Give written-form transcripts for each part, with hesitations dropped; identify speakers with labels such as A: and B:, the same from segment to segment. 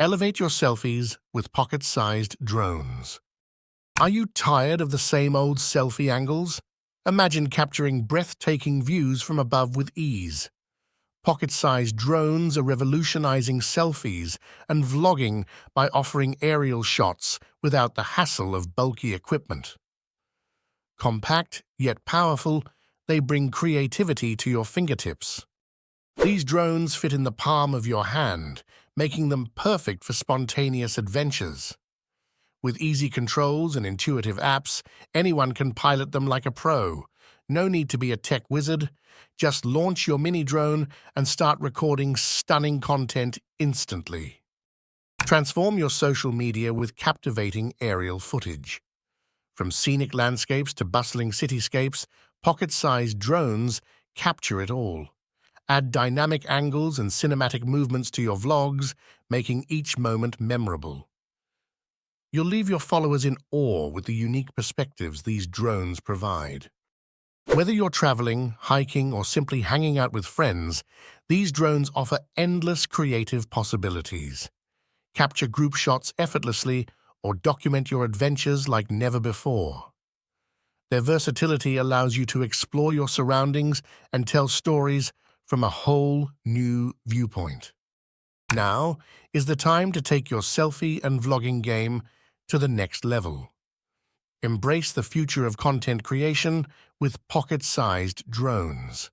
A: Elevate your selfies with pocket-sized drones. Are you tired of the same old selfie angles? Imagine capturing breathtaking views from above with ease. Pocket-sized drones are revolutionizing selfies and vlogging by offering aerial shots without the hassle of bulky equipment. Compact yet powerful, they bring creativity to your fingertips. These drones fit in the palm of your hand, making them perfect for spontaneous adventures. With easy controls and intuitive apps, anyone can pilot them like a pro. No need to be a tech wizard. Just launch your mini drone and start recording stunning content instantly. Transform your social media with captivating aerial footage. From scenic landscapes to bustling cityscapes, pocket-sized drones capture it all. Add dynamic angles and cinematic movements to your vlogs, making each moment memorable. You'll leave your followers in awe with the unique perspectives these drones provide. Whether you're traveling, hiking, or simply hanging out with friends, these drones offer endless creative possibilities. Capture group shots effortlessly or document your adventures like never before. Their versatility allows you to explore your surroundings and tell stories from a whole new viewpoint. Now is the time to take your selfie and vlogging game to the next level. Embrace the future of content creation with pocket-sized drones.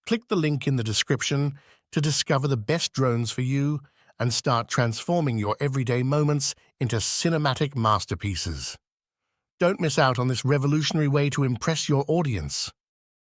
A: Click the link in the description to discover the best drones for you and start transforming your everyday moments into cinematic masterpieces. Don't miss out on this revolutionary way to impress your audience.